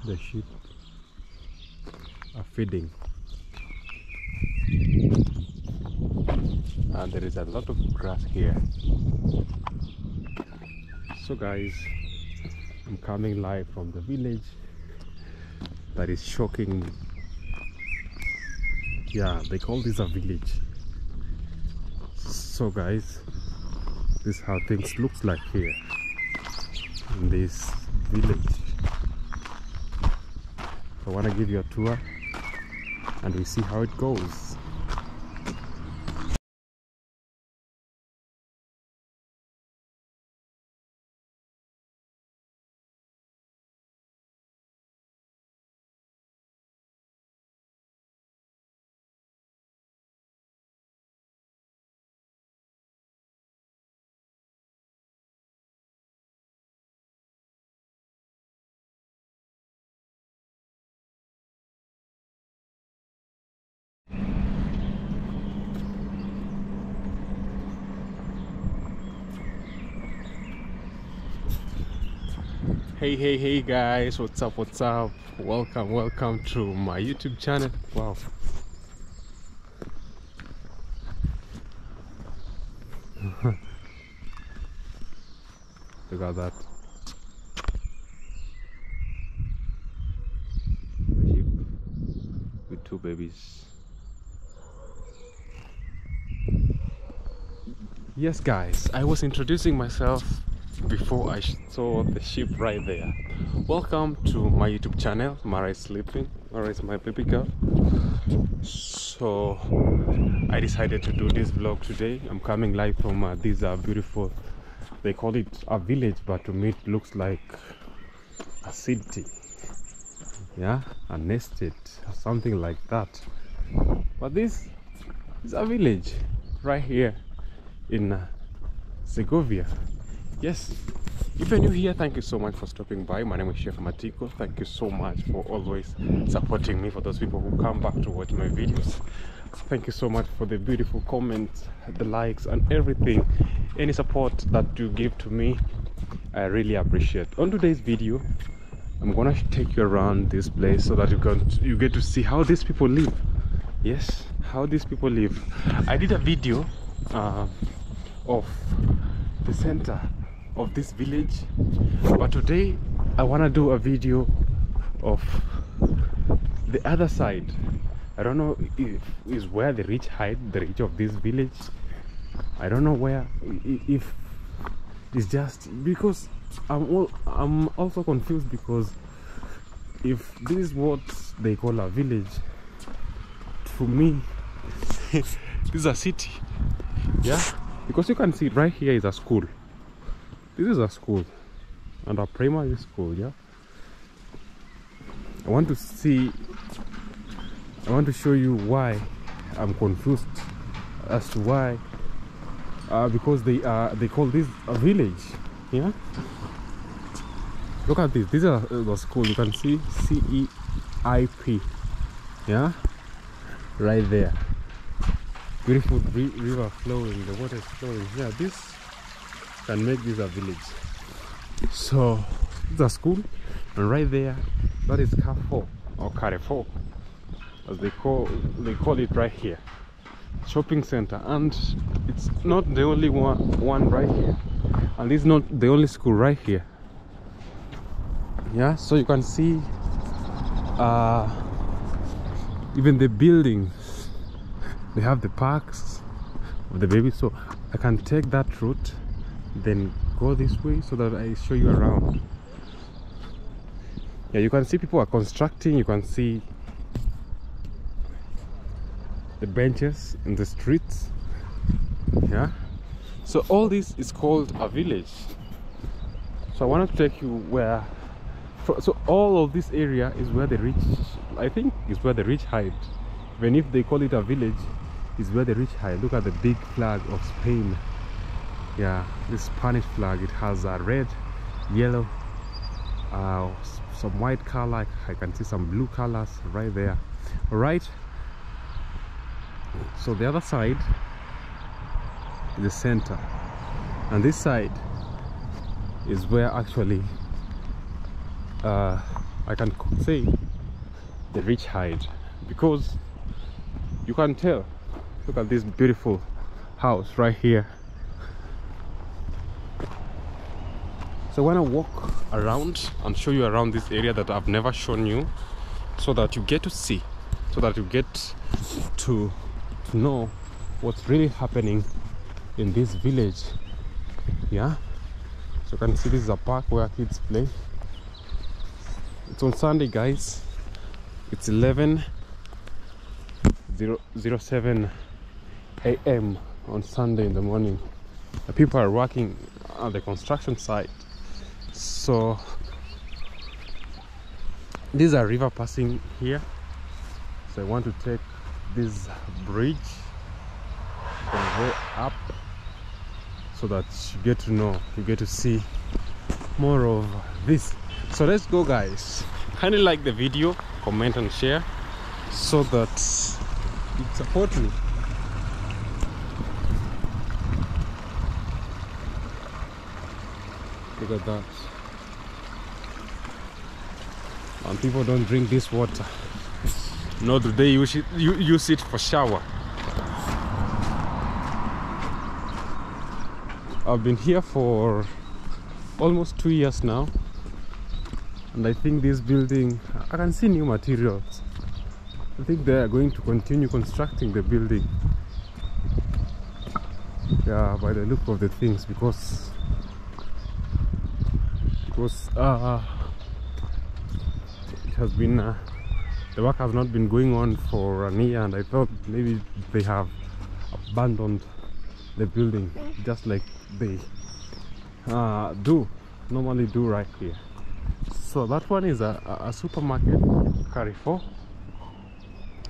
The sheep are feeding, and there is a lot of grass here. So guys, I'm coming live from the village that is shocking me. Yeah, they call this a village. So guys, this is how things looks like here in this village. I want to give you a tour and we see how it goes. Hey guys, what's up, welcome to my YouTube channel. Wow, look at that. Sheep with two babies. Yes guys, I was introducing myself before I saw the sheep right there. Welcome to my YouTube channel. Mara is sleeping. Mara is my baby girl. So I decided to do this vlog today. I'm coming live from these beautiful, they call it a village, but to me it looks like a city. Yeah, a nested, something like that. But this is a village right here in Segovia. Yes, if you're new here, thank you so much for stopping by. My name is Chef Matiko. Thank you so much for always supporting me. For those people who come back to watch my videos, thank you so much for the beautiful comments, the likes and everything. Any support that you give to me, I really appreciate. On today's video, I'm gonna take you around this place so that you get to see how these people live. Yes, how these people live. I did a video of the center of this village, but today I want to do a video of the other side. I don't know if is where the rich hide, the rich of this village. I don't know where, if it's just because I'm also confused, because if this is what they call a village, to me this is a city. Yeah, because you can see right here is a school. This is a school and a primary school. Yeah, I want to show you why I'm confused as to why, because they call this a village. Yeah, look at this. This is the school. You can see CEIP. Yeah, right there. Beautiful river flowing, the water is flowing. Yeah, this can make this a village. So it's a school, and right there, that is Carrefour or Carrefour, as they call it right here. Shopping center, and it's not the only one right here, and it's not the only school right here. Yeah, so you can see even the buildings. They have the parks of the baby, so I can take that route, then go this way so that I show you around. Yeah, you can see people are constructing. You can see the benches in the streets. Yeah, so all this is called a village. So I wanted to take you where, so all of this area is where the rich, I think is where the rich hide. Even if they call it a village, is where the rich hide. Look at the big flag of Spain. Yeah, this Spanish flag. It has a red, yellow, some white color. I can see some blue colors right there. All right, so the other side is the center, and this side is where actually I can say the rich hide, because you can tell. Look at this beautiful house right here. So I want to walk around and show you around this area that I've never shown you, so that you get to see, so that you get to know what's really happening in this village. Yeah, so you can see this is a park where kids play. It's on Sunday, guys. It's 11:07 a.m. on Sunday in the morning. The people are working at the construction site. So there's a river passing here, so I want to take this bridge the way up, so that you get to know, you get to see more of this. So let's go, guys. Kindly like the video, comment and share, so that you support me. Look at that. And people don't drink this water. No, today you use it for shower. I've been here for almost 2 years now, and I think this building, I can see new materials. I think they are going to continue constructing the building. Yeah, by the look of the things, because it has been the work has not been going on for a year, and I thought maybe they have abandoned the building, just like they normally do right here. So that one is a supermarket, Carrefour,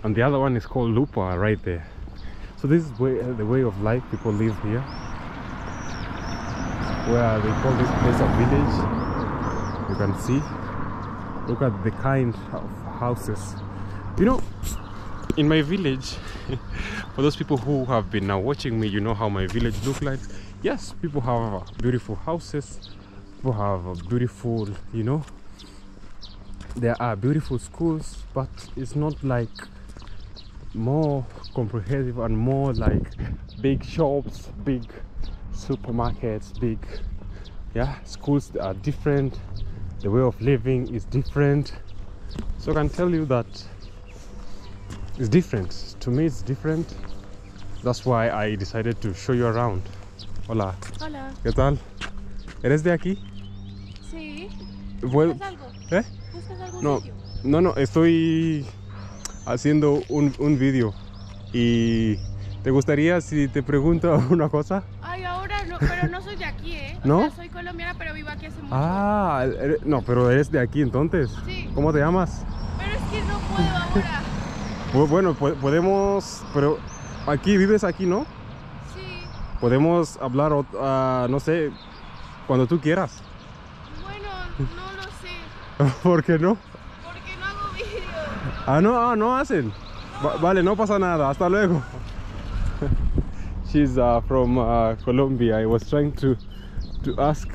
and the other one is called Lupa right there. So this is the way of life people live here, where they call this place a village. You can see, look at the kind of houses. You know, in my village, for those people who have been now watching me, you know how my village look like. Yes, people have beautiful houses, people have beautiful, you know, there are beautiful schools, but it's not like more comprehensive and more like big shops, big supermarkets, big, yeah, schools are different. The way of living is different. So I can tell you that it's different. To me, it's different. That's why I decided to show you around. Hola. Hola. ¿Qué tal? ¿Eres de aquí? Sí. ¿Buscas algo? ¿Eh? ¿Buscas algún No, sitio? no, estoy haciendo un vídeo. Y ¿te gustaría si te pregunto una cosa? Ay, ahora no, pero no soy de aquí, ¿eh? ¿No? O sea, soy colombiana, pero vivo aquí hace mucho. Ah, no, pero eres de aquí entonces. Sí. ¿Cómo te llamas? Pero es que no puedo ahora. Bueno, podemos, pero aquí vives aquí, ¿no? Sí. Podemos hablar, no sé, cuando tú quieras. Bueno, no lo sé. ¿Por qué no? Porque no hago vídeos. No hacen. Vale, no pasa nada. Hasta luego. She's from Colombia. I was trying to ask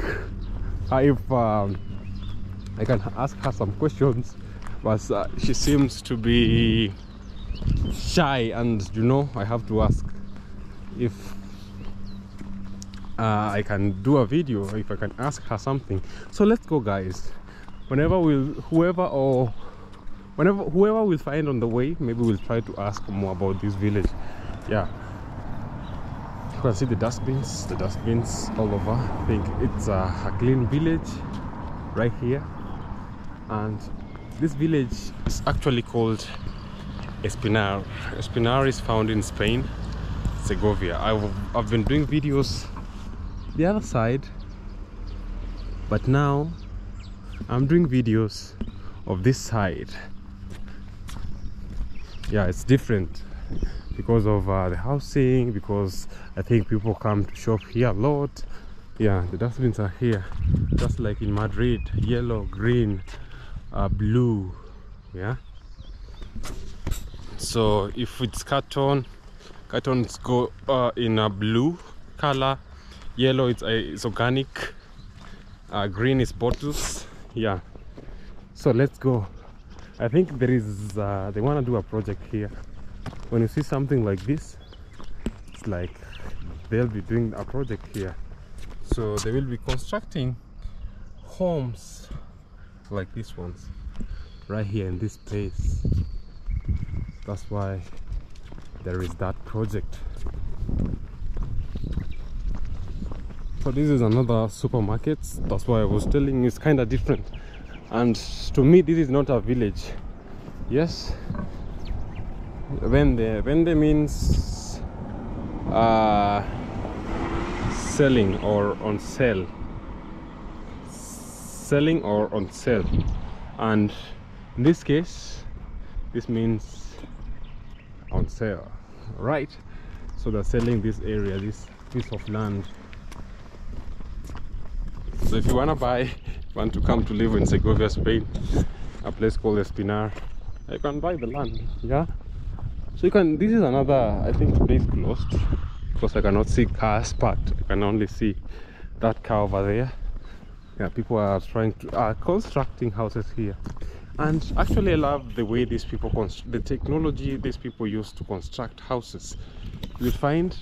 her if I can ask her some questions, but she seems to be shy, and you know, I have to ask if I can do a video, if I can ask her something. So let's go, guys. Whoever we'll find on the way, maybe we'll try to ask more about this village. Yeah, you can see the dustbins all over. I think it's a clean village right here, and this village is actually called Espinar. Espinar is found in Spain, Segovia. I've been doing videos the other side, but now I'm doing videos of this side. Yeah, it's different because of the housing, because I think people come to shop here a lot. Yeah, the dustbins are here just like in Madrid, yellow, green, blue. Yeah, so if it's cartons go in a blue color, yellow it's organic, green is bottles. Yeah, So let's go. I think there is they want to do a project here. When you see something like this, it's like they'll be doing a project here. So they will be constructing homes like these ones right here in this place. That's why there is that project. So this is another supermarket. That's why I was telling you it's kind of different. And to me, this is not a village. Yes, vende means selling or on sale. Selling or on sale. And in this case, this means on sale, right? So they're selling this area, this piece of land. So if you want to come to live in Segovia, Spain, a place called Espinar, you can buy the land. Yeah, so you can. This is another, I think today is closed because I cannot see cars parked. I can only see that car over there. Yeah, people are constructing houses here. And actually I love the way these people the technology these people use to construct houses. You'll find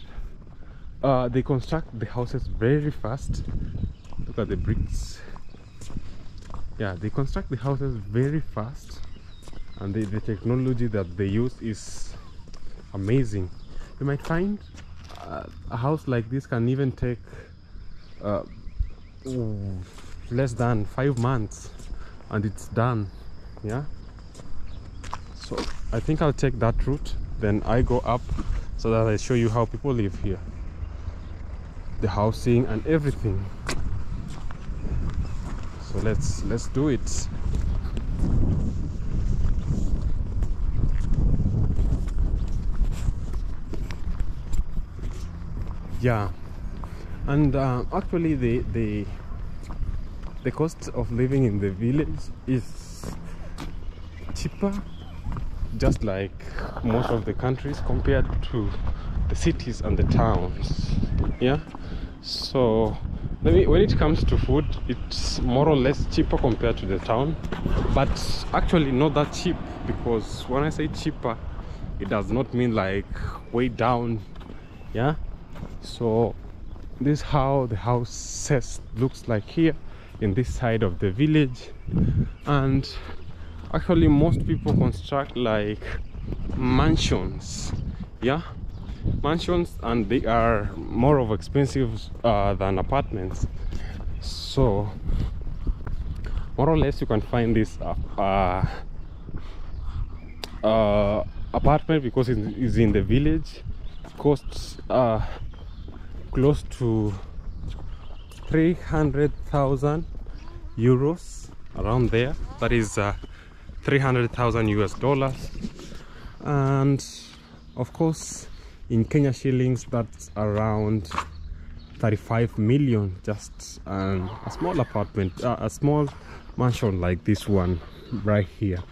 they construct the houses very fast. Look at the bricks. Yeah, they construct the houses very fast, and the technology that they use is amazing. You might find a house like this can even take less than 5 months and it's done. Yeah, so I think I'll take that route, then I go up so that I show you how people live here, the housing and everything. So let's do it. Yeah, and actually the cost of living in the village is cheaper, just like most of the countries, compared to the cities and the towns. Yeah, so when it comes to food, it's more or less cheaper compared to the town, but actually not that cheap, because when I say cheaper, it does not mean like way down. Yeah, so this is how the house looks like here in this side of the village. And actually most people construct like mansions. Yeah, mansions, and they are more of expensive than apartments. So more or less you can find this apartment, because it is in the village, costs close to 300,000 euros, around there. That is 300,000 US dollars. And of course in Kenya shillings, that's around 35 million, just a small apartment, a small mansion like this one right here,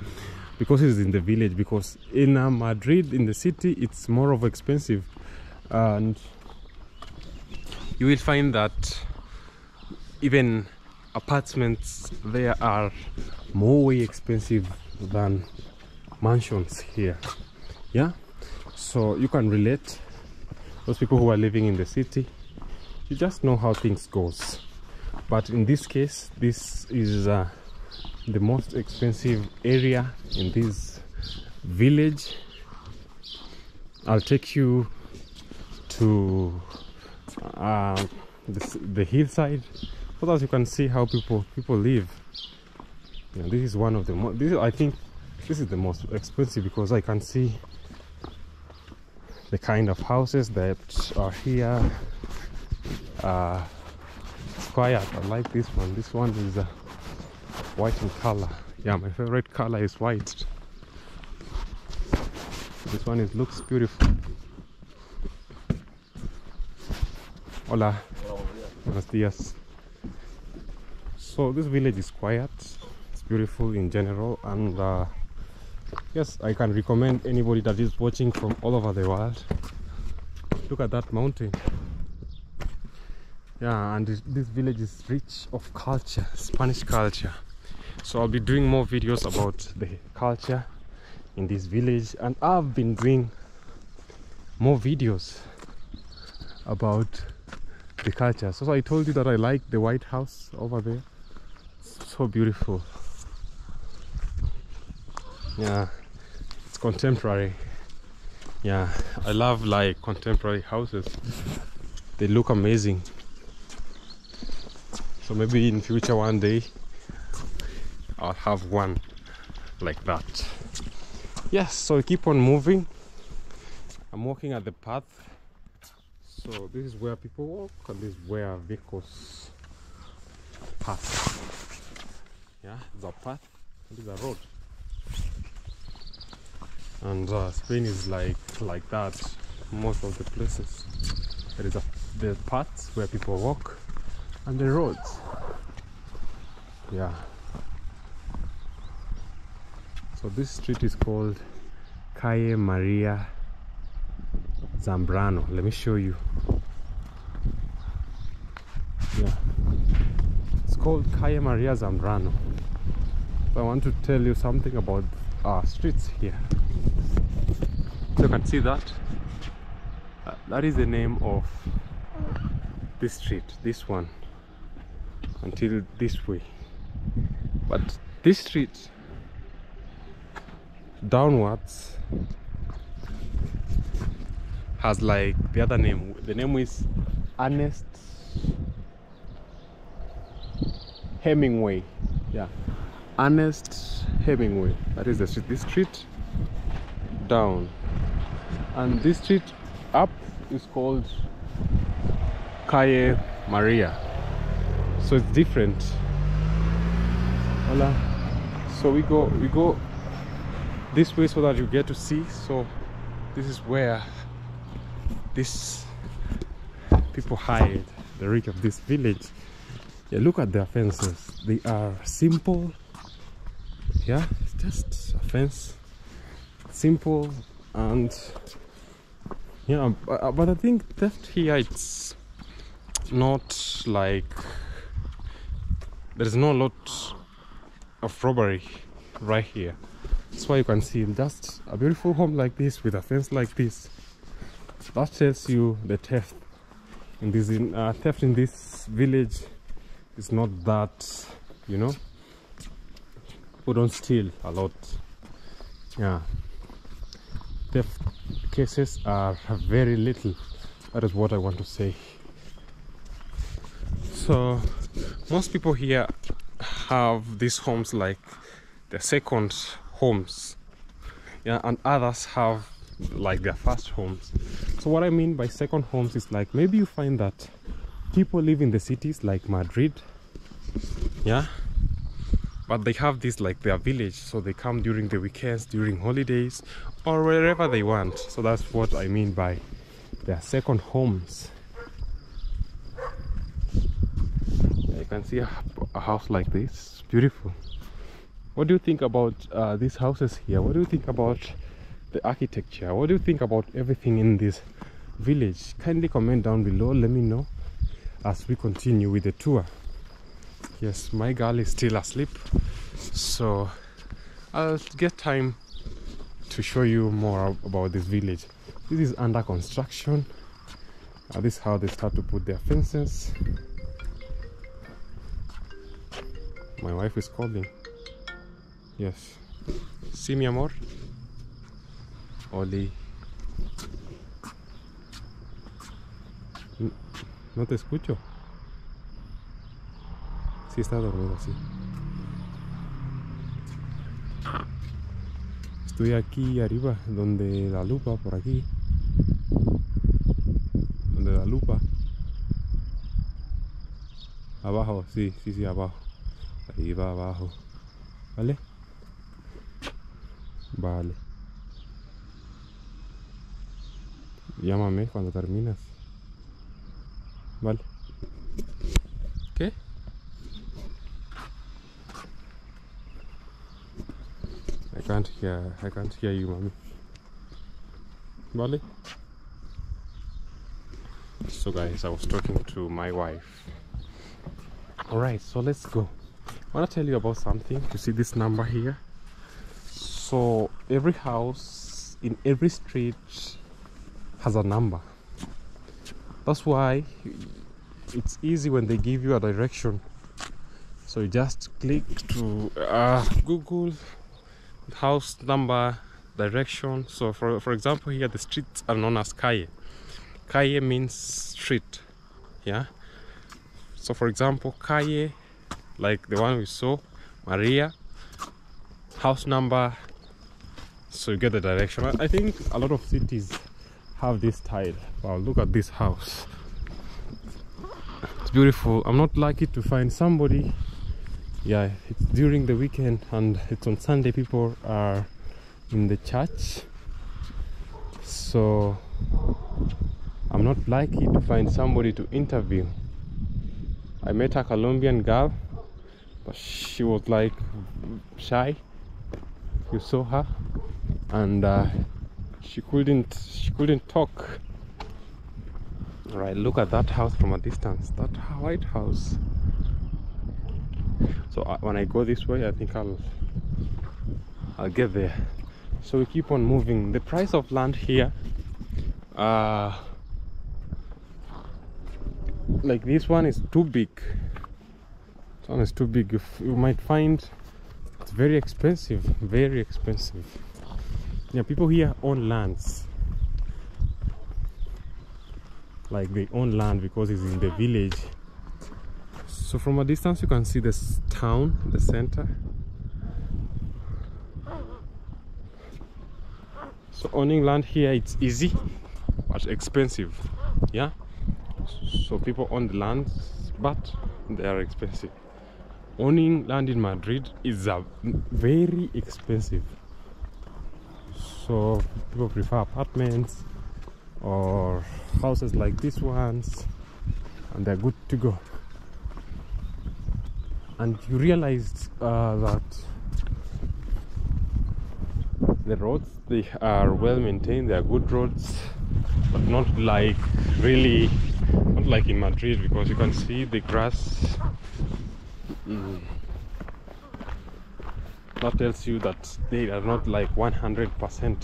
because it's in the village. Because in Madrid, in the city, it's more of expensive, and you will find that even apartments there are more way expensive than mansions here. Yeah, so you can relate, those people who are living in the city, you just know how things goes. But in this case, this is the most expensive area in this village. I'll take you to the hillside so that you can see how people live. Yeah, this is one of the I think this is the most expensive, because I can see the kind of houses that are here. It's quiet. I like this one. This one is white in color. Yeah, my favorite color is white. This one looks beautiful. Hola. Buenos días. So this village is quiet. It's beautiful in general, and yes, I can recommend anybody that is watching from all over the world. Look at that mountain. Yeah, and this village is rich of culture, Spanish culture. So I'll be doing more videos about the culture in this village, and I've been doing more videos about the culture. So I told you that I like the White House over there. It's so beautiful. Yeah, it's contemporary. Yeah, I love like contemporary houses. They look amazing. So maybe in future one day I'll have one like that. Yes, so we keep on moving. I'm walking at the path. So this is where people walk, and this is where vehicles pass. Yeah, it's a path, this is a road. And Spain is like that. Most of the places there is the paths where people walk, and the roads. Yeah. So this street is called Calle Maria Zambrano. Let me show you. Yeah, it's called Calle Maria Zambrano. So I want to tell you something about our streets here. You can see that. That is the name of this street, this one, until this way. But this street downwards has like the other name. The name is Ernest Hemingway. Yeah, Ernest Hemingway. That is the street. This street down, and this street up is called Calle Maria. So it's different. Hola. So we go this way so that you get to see. So this is where these people hide, the rich of this village. Yeah, look at their fences. They are simple. Yeah, just a fence, simple. And yeah, but I think that here it's not like there's no lot of robbery right here. That's why you can see just a beautiful home like this with a fence like this. That tells you the theft in this village is not that, you know, people don't steal a lot. Yeah, theft cases are very little. That is what I want to say. So most people here have these homes like their second homes. Yeah, and others have like their first homes. So what I mean by second homes is like maybe you find that people live in the cities like Madrid, yeah, but they have this like their village, so they come during the weekends, during holidays, or wherever they want. So that's what I mean by their second homes. You can see a house like this, beautiful. What do you think about these houses here? What do you think about the architecture? What do you think about everything in this village? Kindly comment down below, let me know as we continue with the tour. Yes, my girl is still asleep, so I'll get time to show you more about this village. This is under construction. This is how they start to put their fences. My wife is calling. Yes. Sí, mi amor. Oli. No te escucho. Sí, está dormido, sí. Estoy aquí arriba, donde la lupa, por aquí. Donde la lupa. Abajo, sí, abajo. Arriba, abajo. ¿Vale? Vale. Llámame cuando terminas. Vale. ¿Qué? I can't hear you, mommy. Vale? So guys, I was talking to my wife. Alright, so let's go. want to tell you about something. You see this number here? So every house in every street has a number. That's why it's easy when they give you a direction. So you just click to Google house number direction. So for example, here the streets are known as calle. Calle means street, yeah. So for example, calle, like the one we saw, Maria, house number, so you get the direction. I think a lot of cities have this style. Wow, look at this house. It's beautiful. I'm not lucky to find somebody. Yeah, it's during the weekend and it's on Sunday. People are in the church, so I'm not lucky to find somebody to interview. I met a Colombian girl, but she was like shy. You saw her, and she couldn't talk. All right, look at that house from a distance. That white house. So when I go this way, I think I'll get there. So we keep on moving. The price of land here, like this one is too big. This one is too big. You might find it's very expensive, very expensive. Yeah, people here own lands. Like they own land because it's in the village. So from a distance you can see this town, the center. So owning land here, it's easy but expensive, yeah. So people own the land, but they are expensive. Owning land in Madrid is very expensive. So people prefer apartments or houses like these ones, and they're good to go. And you realized that the roads, they are well maintained. They are good roads, but not like really, not like in Madrid, because you can see the grass. That tells you that they are not like 100%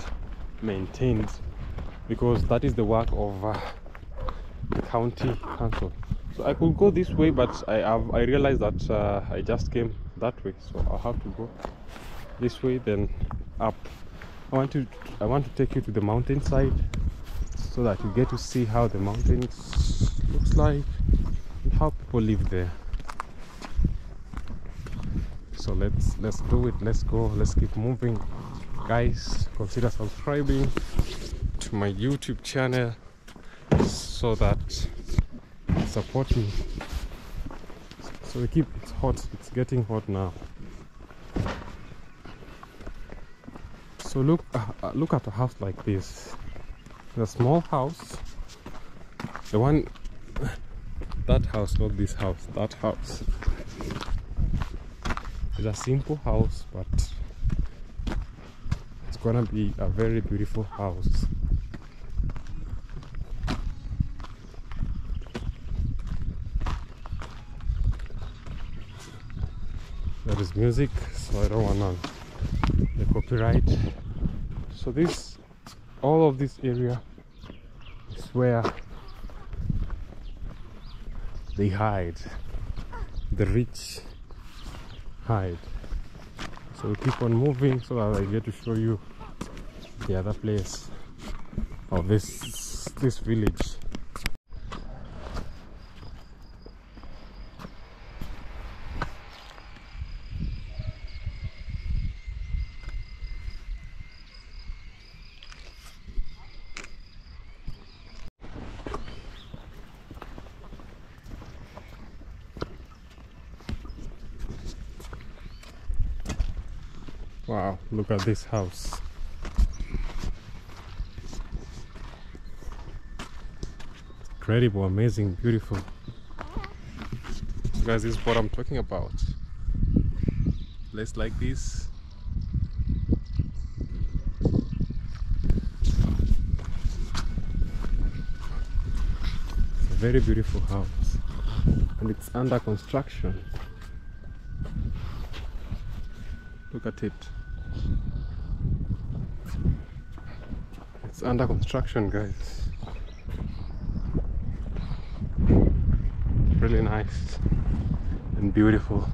maintained, because that is the work of the county council. So I could go this way, but I realized that I just came that way, so I'll have to go this way, then up. I want to take you to the mountainside so that you get to see how the mountains looks like and how people live there. So let's do it. Let's go. Let's keep moving, guys. Consider subscribing to my YouTube channel so that you support me. So we keep, it's hot. It's getting hot now. So look at a house like this. A small house. The one, that house, not this house. That house. It's a simple house, but it's gonna be a very beautiful house. There is music, so I don't wanna the copyright. So this, all of this area is where they hide. The rich hide. So we keep on moving so that I get to show you the other place of this village. Wow, look at this house. Incredible, amazing, beautiful. So guys, this is what I'm talking about. Place like this. It's a very beautiful house. And it's under construction. Look at it. It's under construction, guys. Really nice and beautiful.